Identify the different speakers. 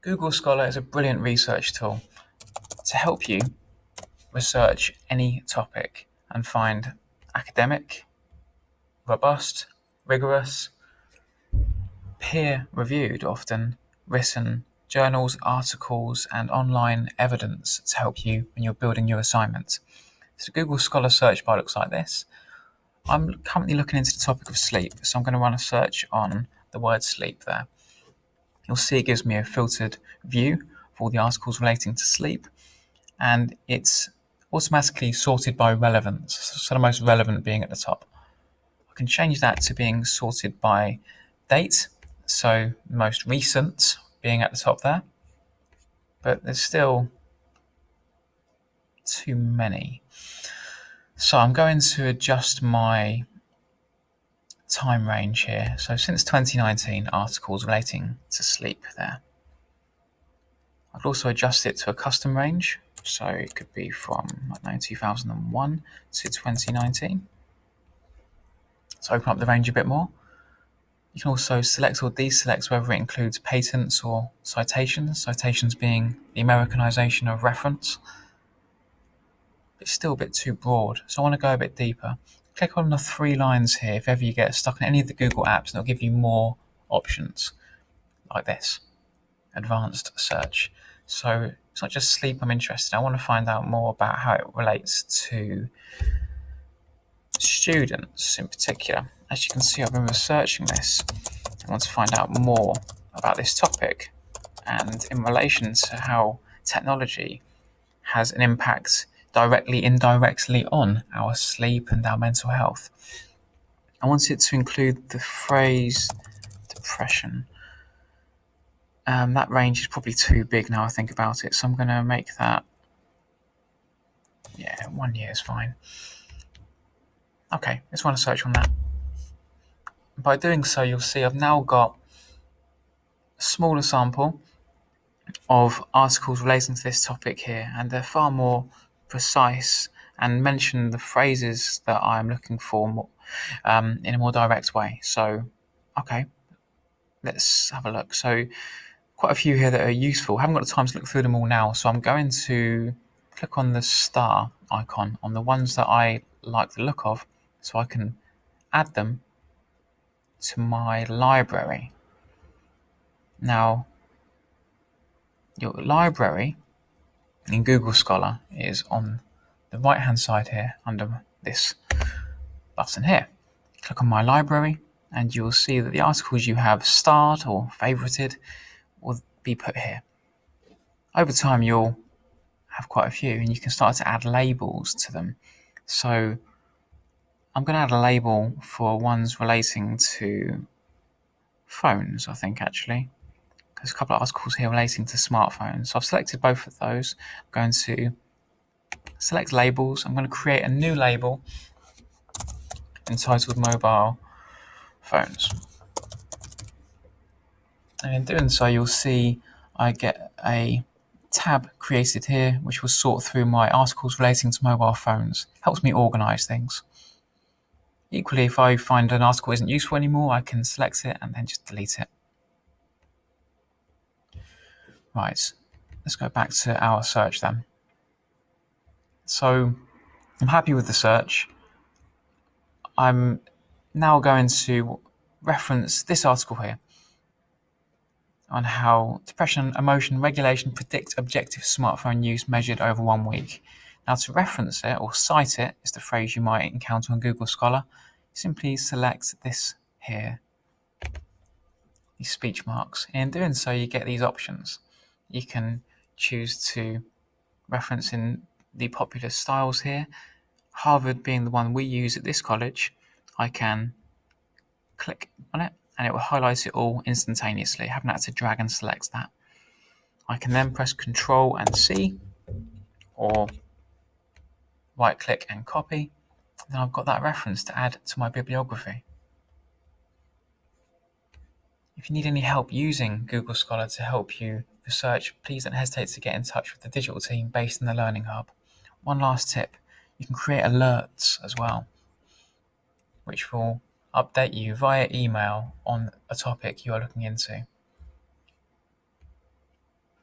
Speaker 1: Google Scholar is a brilliant research tool to help you research any topic and find academic, robust, rigorous, peer-reviewed, often written journals, articles, and online evidence to help you when you're building your assignments. So Google Scholar search bar looks like this. I'm currently looking into the topic of sleep, so I'm going to run a search on the word sleep there. You'll see it gives me a filtered view of all the articles relating to sleep, and it's automatically sorted by relevance, so the most relevant being at the top. I can change that to being sorted by date, so the most recent being at the top there, but there's still too many. So I'm going to adjust my time range here. So since 2019, articles relating to sleep there. I could also adjust it to a custom range. So it could be from 2001 to 2019. So open up the range a bit more. You can also select or deselect whether it includes patents or citations. Citations being the Americanization of reference. It's still a bit too broad, so I want to go a bit deeper. Click on the 3 lines here if ever you get stuck in any of the Google apps, and it'll give you more options like this. Advanced search. So it's not just sleep I'm interested in. I want to find out more about how it relates to students in particular. As you can see, I've been researching this. I want to find out more about this topic and in relation to how technology has an impact directly, indirectly on our sleep and our mental health. I want it to include the phrase depression. That range is probably too big now I think about it, so I'm going to make that, 1 year is fine. Okay, let's run a search on that. By doing so, you'll see I've now got a smaller sample of articles relating to this topic here, and they're far more precise and mention the phrases that I'm looking for more, in a more direct way. So, okay, let's have a look. So, quite a few here that are useful. I haven't got the time to look through them all now, so I'm going to click on the star icon on the ones that I like the look of, so I can add them to my library. Now, your library in Google Scholar is on the right hand side here under this button here. Click on my library and you'll see that the articles you have starred or favorited will be put here. Over time you'll have quite a few and you can start to add labels to them. So I'm going to add a label for ones relating to phones, I think actually. There's a couple of articles here relating to smartphones. So I've selected both of those. I'm going to select labels. I'm going to create a new label entitled mobile phones. And in doing so, you'll see I get a tab created here, which will sort through my articles relating to mobile phones. Helps me organize things. Equally, if I find an article isn't useful anymore, I can select it and then just delete it. Right, let's go back to our search then. So I'm happy with the search. I'm now going to reference this article here on how depression and emotion regulation predict objective smartphone use measured over 1 week. Now to reference it or cite it is the phrase you might encounter on Google Scholar. Simply select this here, these speech marks. In doing so, you get these options. You can choose to reference in the popular styles here. Harvard being the one we use at this college, I can click on it and it will highlight it all instantaneously. I haven't had to drag and select that. I can then press Ctrl and C or right click and copy. Then I've got that reference to add to my bibliography. If you need any help using Google Scholar to help you research, please don't hesitate to get in touch with the digital team based in the Learning Hub. One last tip, you can create alerts as well, which will update you via email on a topic you are looking into.